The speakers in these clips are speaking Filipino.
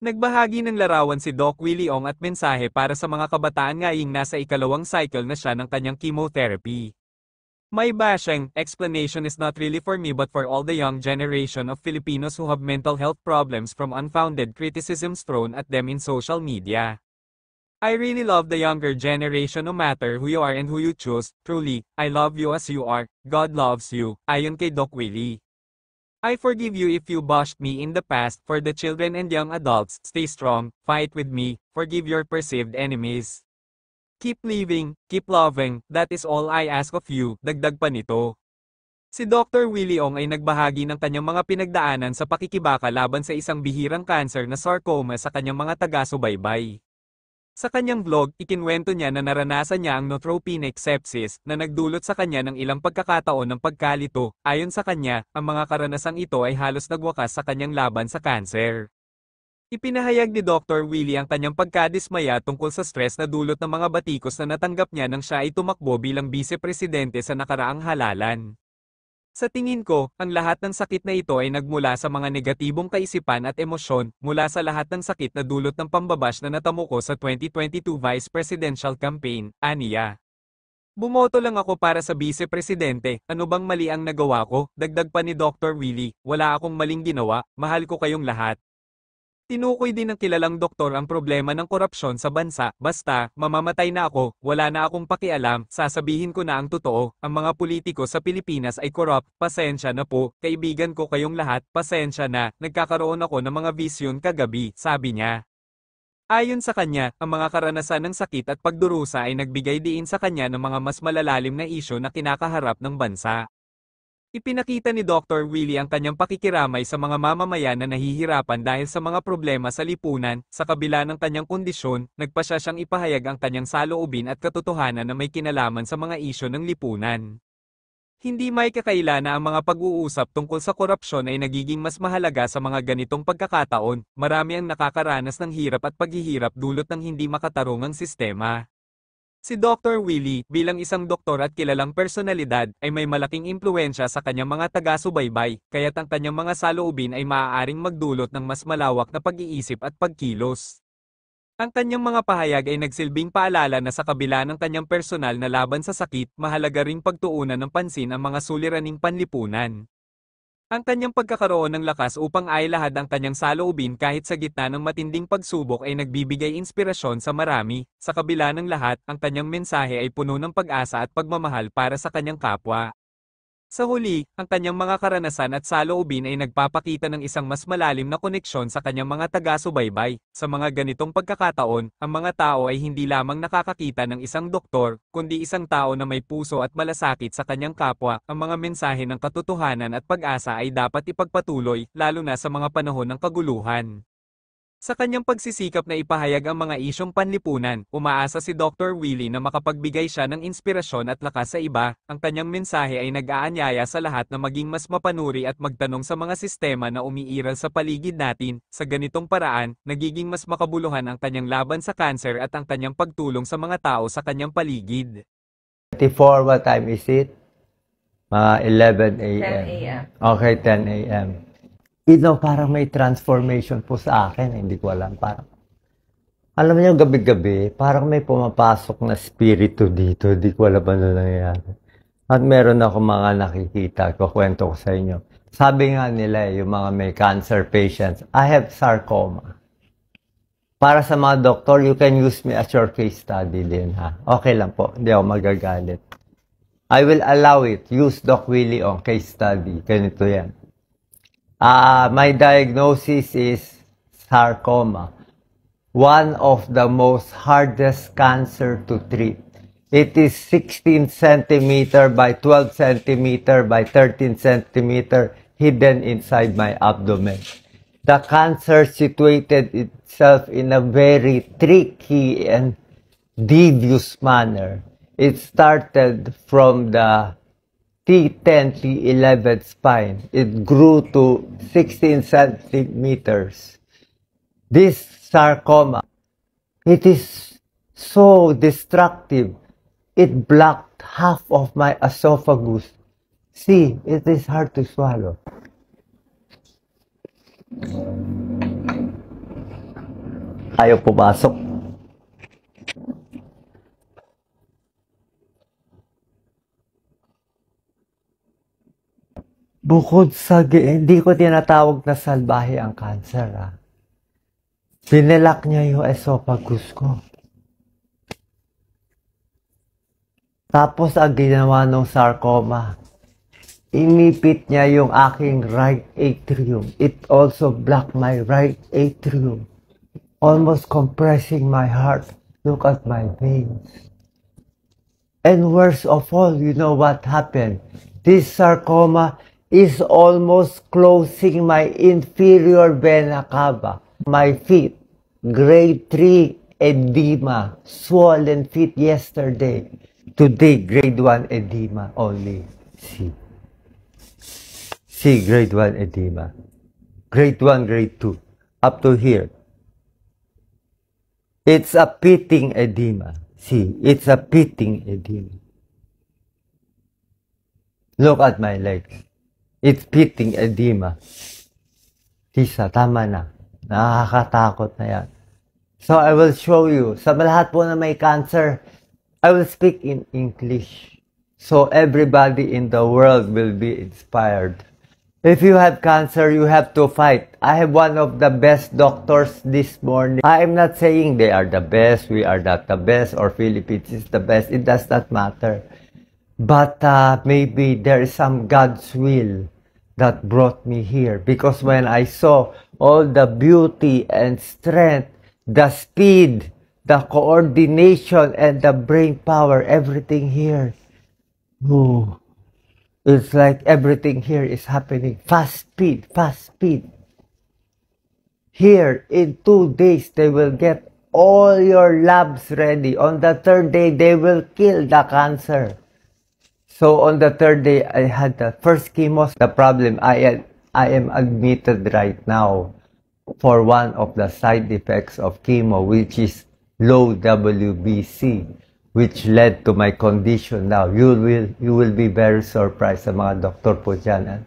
Nagbahagi ng larawan si Doc Willie Ong at mensahe para sa mga kabataan ngayong nasa ikalawang cycle na siya ng kanyang chemotherapy. May bashing, explanation is not really for me but for all the young generation of Filipinos who have mental health problems from unfounded criticisms thrown at them in social media. I really love the younger generation no matter who you are and who you choose, truly, I love you as you are, God loves you, ayon kay Doc Willie. I forgive you if you bashed me in the past. For the children and young adults, stay strong, fight with me, forgive your perceived enemies. Keep living, keep loving, that is all I ask of you, dagdag pa nito. Si Dr. Willie Ong ay nagbahagi ng kanyang mga pinagdaanan sa pakikibaka laban sa isang bihirang cancer na sarcoma sa kanyang mga taga-subaybay. Sa kanyang vlog, ikinwento niya na naranasan niya ang neutropenic sepsis na nagdulot sa kanya ng ilang pagkakataon ng pagkalito. Ayon sa kanya, ang mga karanasang ito ay halos nagwakas sa kanyang laban sa cancer. Ipinahayag ni Dr. Willie ang kanyang pagkadismaya tungkol sa stress na dulot ng mga batikos na natanggap niya nang siya ay tumakbo bilang vice-presidente sa nakaraang halalan. Sa tingin ko, ang lahat ng sakit na ito ay nagmula sa mga negatibong kaisipan at emosyon, mula sa lahat ng sakit na dulot ng pambabash na natamo ko sa 2022 Vice Presidential Campaign, aniya. Bumoto lang ako para sa vice-presidente, ano bang mali ang nagawa ko? Dagdag pa ni Dr. Willie, wala akong maling ginawa, mahal ko kayong lahat. Tinukoy din ng kilalang doktor ang problema ng korupsyon sa bansa, basta, mamamatay na ako, wala na akong pakialam, sasabihin ko na ang totoo, ang mga politiko sa Pilipinas ay corrupt, pasensya na po, kaibigan ko kayong lahat, pasensya na, nagkakaroon ako ng mga visyon kagabi, sabi niya. Ayon sa kanya, ang mga karanasan ng sakit at pagdurusa ay nagbigay diin sa kanya ng mga mas malalalim na isyu na kinakaharap ng bansa. Ipinakita ni Dr. Willie ang kanyang pakikiramay sa mga mamamayan na nahihirapan dahil sa mga problema sa lipunan, sa kabila ng kanyang kondisyon, nagpasya siyang ipahayag ang kanyang saloobin at katotohanan na may kinalaman sa mga isyu ng lipunan. Hindi may kakaila na ang mga pag-uusap tungkol sa korupsyon ay nagiging mas mahalaga sa mga ganitong pagkakataon, marami ang nakakaranas ng hirap at paghihirap dulot ng hindi makatarungang sistema. Si Dr. Willie, bilang isang doktor at kilalang personalidad, ay may malaking impluensya sa kanyang mga taga-subaybay, kaya't ang kanyang mga saloobin ay maaaring magdulot ng mas malawak na pag-iisip at pagkilos. Ang kanyang mga pahayag ay nagsilbing paalala na sa kabila ng kanyang personal na laban sa sakit, mahalaga ring pagtuunan ng pansin ang mga suliraning panlipunan. Ang kanyang pagkakaroon ng lakas upang ailahad ang kanyang saloobin kahit sa gitna ng matinding pagsubok ay nagbibigay inspirasyon sa marami. Sa kabila ng lahat, ang kanyang mensahe ay puno ng pag-asa at pagmamahal para sa kanyang kapwa. Sa huli, ang kanyang mga karanasan at saloobin ay nagpapakita ng isang mas malalim na koneksyon sa kanyang mga taga-subaybay. Sa mga ganitong pagkakataon, ang mga tao ay hindi lamang nakakakita ng isang doktor, kundi isang tao na may puso at malasakit sa kanyang kapwa. Ang mga mensahe ng katotohanan at pag-asa ay dapat ipagpatuloy, lalo na sa mga panahon ng kaguluhan. Sa kanyang pagsisikap na ipahayag ang mga isyong panlipunan, umaasa si Dr. Willie na makapagbigay siya ng inspirasyon at lakas sa iba. Ang kanyang mensahe ay nag-aanyaya sa lahat na maging mas mapanuri at magtanong sa mga sistema na umiiral sa paligid natin. Sa ganitong paraan, nagiging mas makabuluhan ang kanyang laban sa cancer at ang kanyang pagtulong sa mga tao sa kanyang paligid. 24, what time is it? Mga 11 a.m. 10 a.m. Okay, 10 a.m. Parang may transformation po sa akin. Hindi ko alam. Parang, alam niyo, gabi-gabi, parang may pumapasok na spirito dito. Hindi ko alam ano nangyayari. At meron ako mga nakikita. Kukwento ko sa inyo. Sabi nga nila, yung mga may cancer patients, I have sarcoma. Para sa mga doktor, you can use me as your case study din, ha? Okay lang po. Hindi ako magagalit. I will allow it. Use Doc Willie on case study. Ganito yan. My diagnosis is sarcoma, one of the most hardest cancer to treat. It is 16 centimeter by 12 centimeter by 13 centimeter hidden inside my abdomen. The cancer situated itself in a very tricky and devious manner. It started from the T10, T11 spine. It grew to 16 centimeters. This sarcoma, it is so destructive. It blocked half of my esophagus. See, it is hard to swallow. Ayaw pumasok. Bukod sa, hindi ko tinatawag na salbahe ang cancer, ah. Binilak niya yung esophagus ko. Tapos ang ginawa ng sarcoma, inipit niya yung aking right atrium. It also blocked my right atrium, almost compressing my heart. Look at my veins. And worst of all, you know what happened? This sarcoma is almost closing my inferior vena cava. My feet, grade 3 edema, swollen feet yesterday. Today, grade 1 edema only. See, grade 1 edema. Grade 1, grade 2. Up to here. It's a pitting edema. See, it's a pitting edema. Look at my legs. It's pitting edema. Tisa, tama na. Nakakatakot na yan. So, I will show you. Sa lahat po na may cancer, I will speak in English. So, everybody in the world will be inspired. If you have cancer, you have to fight. I have one of the best doctors this morning. I am not saying they are the best, we are not the best, or Philippines is the best. It does not matter. But maybe there is some God's will that brought me here. Because when I saw all the beauty and strength, the speed, the coordination, and the brain power, everything here, ooh, it's like everything here is happening. Fast speed, fast speed. Here, in 2 days, they will get all your labs ready. On the 3rd day, they will kill the cancer. So on the 3rd day, I had the first chemo. The problem, I am admitted right now for one of the side effects of chemo, which is low WBC, which led to my condition now. You will be very surprised sa mga doktor po dyan.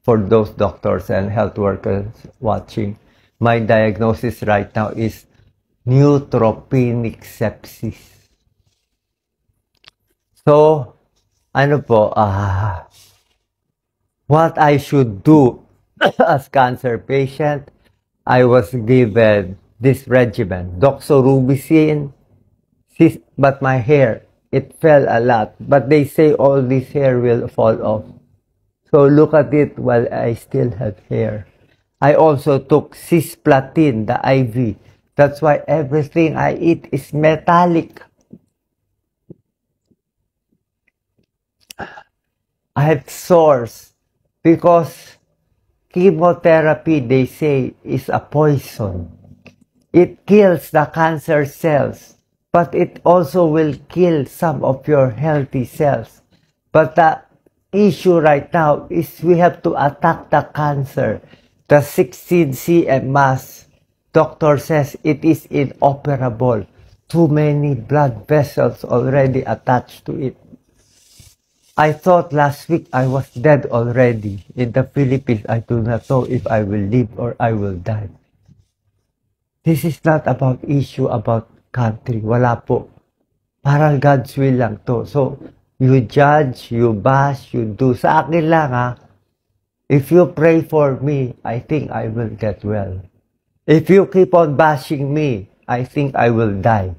For those doctors and health workers watching, my diagnosis right now is neutropenic sepsis. So, ano po, what I should do as cancer patient, I was given this regimen, doxorubicin, but my hair, it fell a lot. But they say all this hair will fall off. So look at it while I still have hair. I also took cisplatin, the IV. That's why everything I eat is metallic. I have sores because chemotherapy, they say, is a poison. It kills the cancer cells, but it also will kill some of your healthy cells. But the issue right now is we have to attack the cancer. The 16 cm mass, doctor says it is inoperable. Too many blood vessels already attached to it. I thought last week I was dead already. In the Philippines, I do not know if I will live or I will die. This is not about issue about country. Wala po. Parang God's will lang to. So, you judge, you bash, you do. Sa akin lang ha. If you pray for me, I think I will get well. If you keep on bashing me, I think I will die.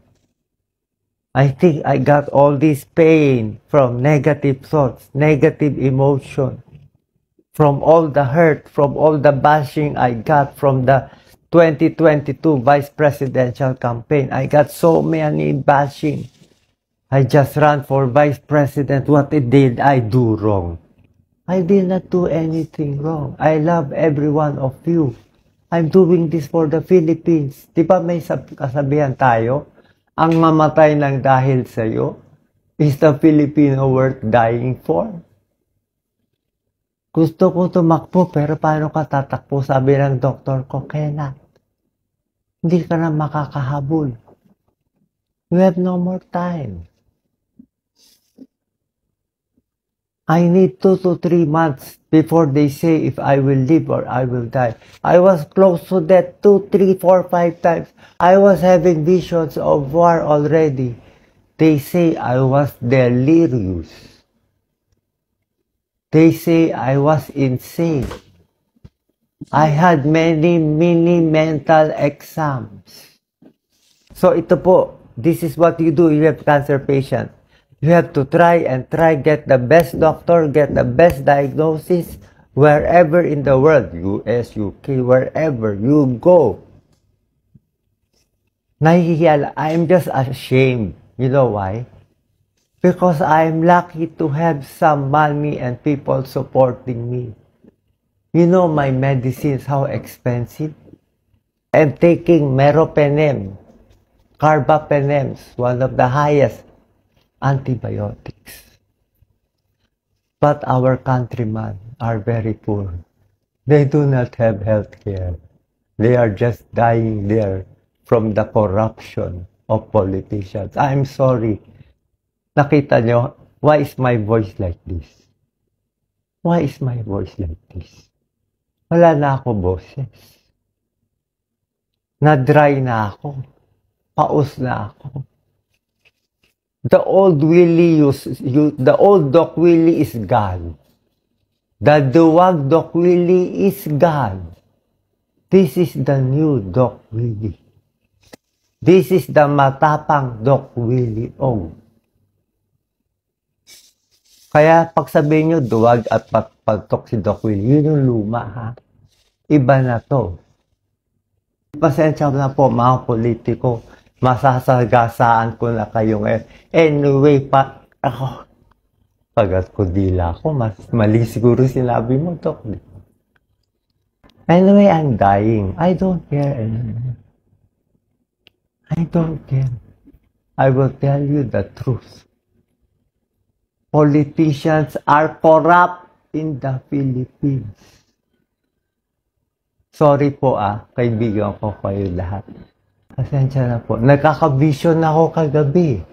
I think I got all this pain from negative thoughts, negative emotion, from all the hurt, from all the bashing I got from the 2022 vice presidential campaign. I got so many bashing. I just ran for vice president. What did I do wrong? I did not do anything wrong. I love every one of you. I'm doing this for the Philippines. Di ba may kasabihan tayo? Ang mamatay ng dahil sa'yo is the Filipino worth dying for. Gusto ko tumakbo, pero paano ka tatakbo? Sabi ng doktor ko, Kenneth, hindi ka na makakahabol. You have no more time. I need 2 to 3 months before they say if I will live or I will die. I was close to death 2, 3, 4, 5 times. I was having visions of war already. They say I was delirious. They say I was insane. I had many mental exams. So ito po, this is what you do if you have cancer patient. You have to try and get the best doctor, get the best diagnosis wherever in the world, US, UK, wherever you go. Nahihiya, I'm just ashamed. You know why? Because I'm lucky to have some money and people supporting me. You know my medicines, how expensive? I'm taking meropenem, carbapenems, one of the highest antibiotics. But our countrymen are very poor. They do not have health care. They are just dying there from the corruption of politicians. I'm sorry. Nakita nyo, why is my voice like this? Why is my voice like this? Wala na ako boses. Na-dry na ako. Paus na ako. The old Doc Willie is gone. The duwag Doc Willie is gone. This is the new Doc Willie. This is the matapang Doc Willie Ong. Kaya pag sabihin nyo, duwag at pagtok si Doc Willie, yun yung luma, ha? Iba na to. Pasensya na po, mga politiko. Masasagasaan ko na kayo ngayon. Anyway, ako, pagat ko dila ko, mali siguro sinabi mo, Doc. Anyway, I'm dying. I don't care anymore. I don't care. I will tell you the truth. Politicians are corrupt in the Philippines. Sorry po kaibigan ko kayo lahat. Pasensya na po. Nagkaka-vision ako kagabi.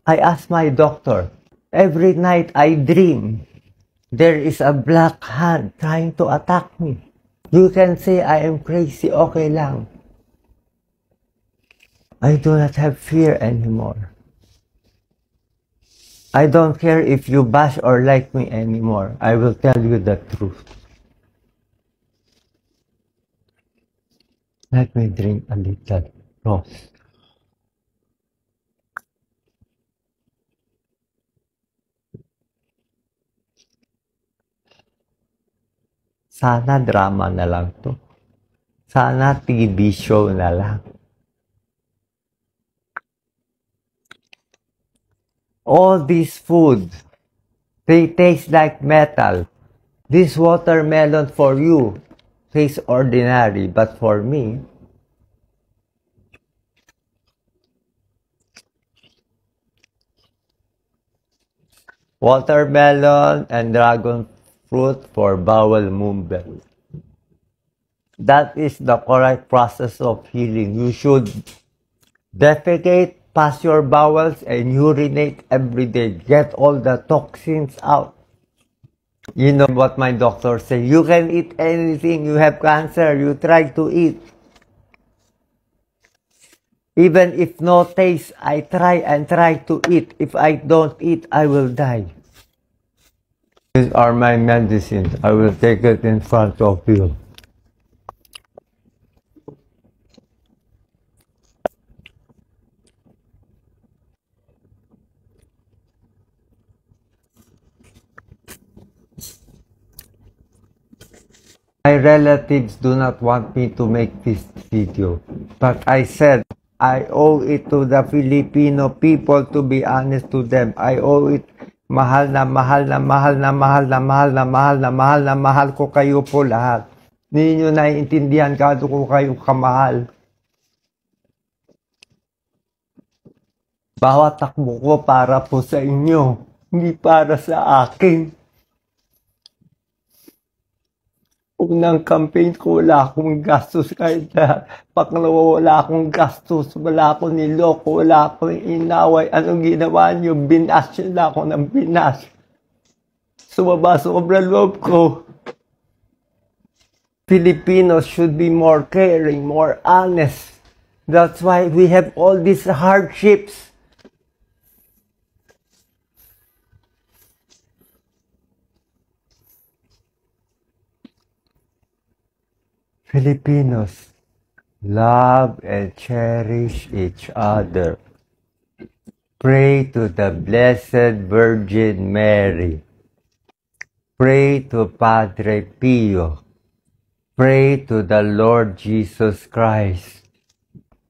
I asked my doctor, every night I dream, there is a black hand trying to attack me. You can say I am crazy, okay lang. I do not have fear anymore. I don't care if you bash or like me anymore. I will tell you the truth. Let me drink a little rose. Sana drama na lang to. Sana TV show na lang. All these food, they taste like metal. This watermelon for you tastes ordinary, but for me, watermelon and dragon fruit for bowel movement. That is the correct process of healing. You should defecate, pass your bowels, and urinate every day. Get all the toxins out. You know what my doctor say? You can eat anything. You have cancer. You try to eat. Even if no taste, I try and try to eat. If I don't eat, I will die. These are my medicines. I will take it in front of you. My relatives do not want me to make this video, but I said I owe it to the Filipino people to be honest to them. I owe it. Mahal na mahal na mahal na mahal na mahal na mahal na mahal na mahal ko kayo po lahat. Hindi nyo naiintindihan kado ko kayo kamahal. Bawat takbo ko para po sa inyo, hindi para sa akin. Unang campaign ko, wala akong gastos kahit na pangalawa, wala akong gastos, wala akong niloko, wala akong inaway. Anong ginawa niyo? Binas nyo na ako ng binas. Sumaba-sobra loob ko. Filipinos should be more caring, more honest. That's why we have all these hardships. Filipinos love and cherish each other. Pray to the Blessed Virgin Mary. Pray to Padre Pio. Pray to the Lord Jesus Christ.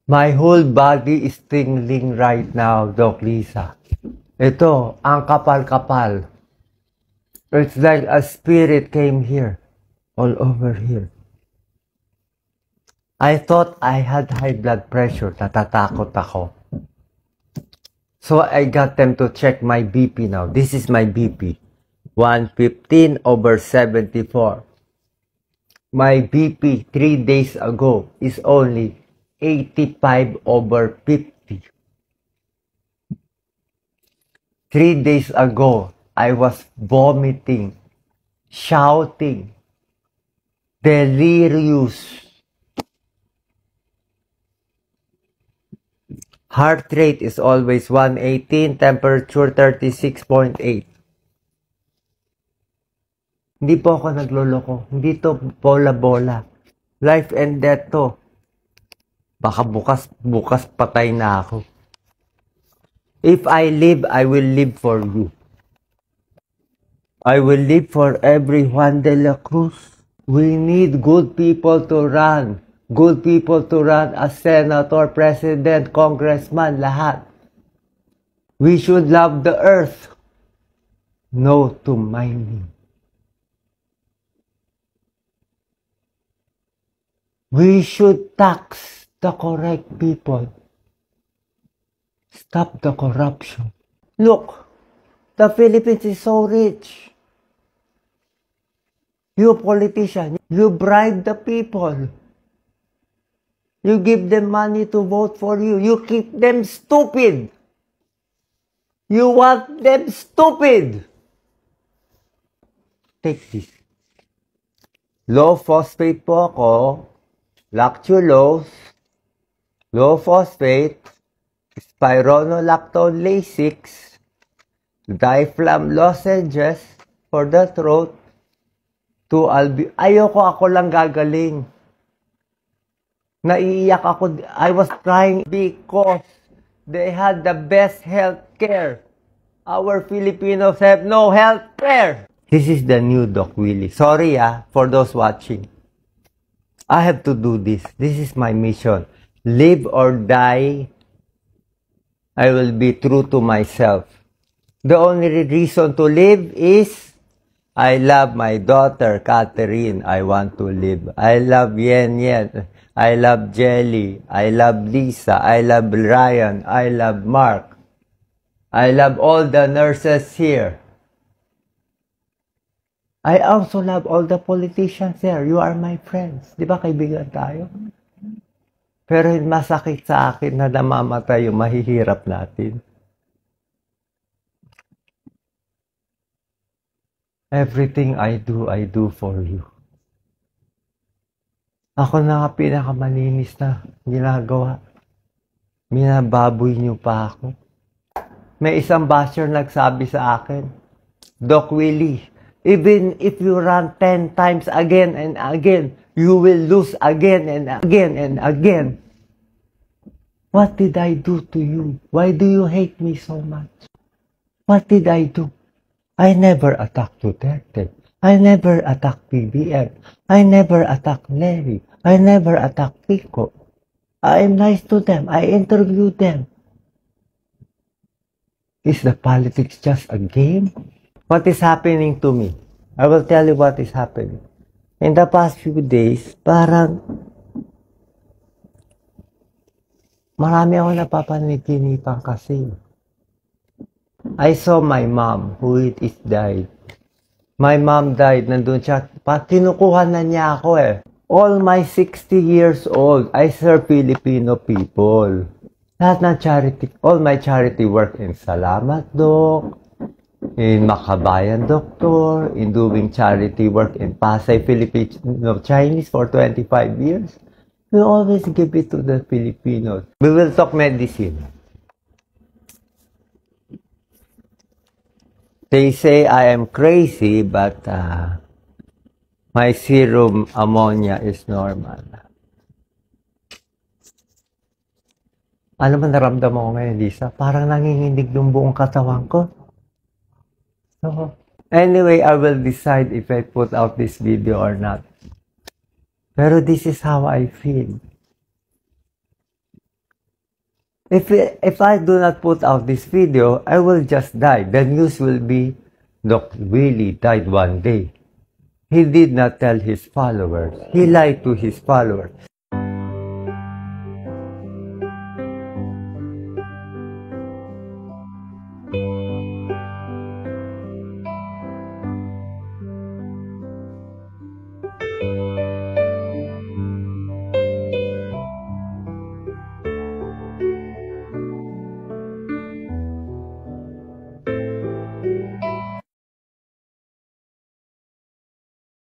My whole body is tingling right now, Doc Lisa. Ito, ang kapal-kapal. It's like a spirit came here, all over here. I thought I had high blood pressure. Natatakot ako. So I got them to check my BP now. This is my BP. 115/74. My BP 3 days ago is only 85/50. 3 days ago, I was vomiting, shouting, delirious. Heart rate is always 118, temperature 36.8. Hindi po ako nagloloko. Hindi to bola-bola. Life and death to. Baka bukas patay na ako. If I live, I will live for you. I will live for every Juan de la Cruz. We need good people to run. Good people to run as senator, president, congressman, lahat. We should love the earth. No to mining. We should tax the correct people. Stop the corruption. Look, the Philippines is so rich. You politician, you bribe the people. You give them money to vote for you. You keep them stupid. You want them stupid. Take this. Low phosphate po ako. Lactulose. Low phosphate. Spironolactone Lasix. Diaphragm lozenges for the throat. Ayoko ako lang gagaling. Naiiyak ako. I was crying because they had the best health care. Our Filipinos have no health care. This is the new Doc Willie. Sorry for those watching. I have to do this. This is my mission. Live or die, I will be true to myself. The only reason to live is I love my daughter, Catherine. I want to live. I love Yen Yen. I love Jelly. I love Lisa. I love Ryan. I love Mark. I love all the nurses here. I also love all the politicians here. You are my friends. Di ba kaibigan tayo? Pero masakit sa akin na namamatay yung mahihirap natin. Everything I do for you. Ako na nga pinakamalinis na ginagawa. Minababoy niyo pa ako. May isang basher nagsabi sa akin, Doc Willie, even if you run 10 times again and again, you will lose again and again and again. What did I do to you? Why do you hate me so much? What did I do? I never attacked Duterte. I never attacked PBM. I never attacked Larry. I never attacked Pico. I am nice to them. I interviewed them. Is the politics just a game? What is happening to me? I will tell you what is happening. In the past few days, parang marami ako napapaniginipan kasi. I saw my mom who is died. My mom died, nandun siya, kinukuha na niya ako All my 60 years old, I serve Filipino people. Lahat ng charity, all my charity work in Salamat, Doc. in Makabayan Doctor, in doing charity work in Pasay, Filipino Chinese for 25 years. We always give it to the Filipinos. We will talk medicine. They say I am crazy, but my serum ammonia is normal. Ano ba naramdaman ko ngayon, Lisa? Parang nanginginig yung buong katawan ko. So, anyway, I will decide if I put out this video or not. Pero this is how I feel. If I do not put out this video, I will just die. The news will be, Doc Willie died one day. He did not tell his followers. He lied to his followers.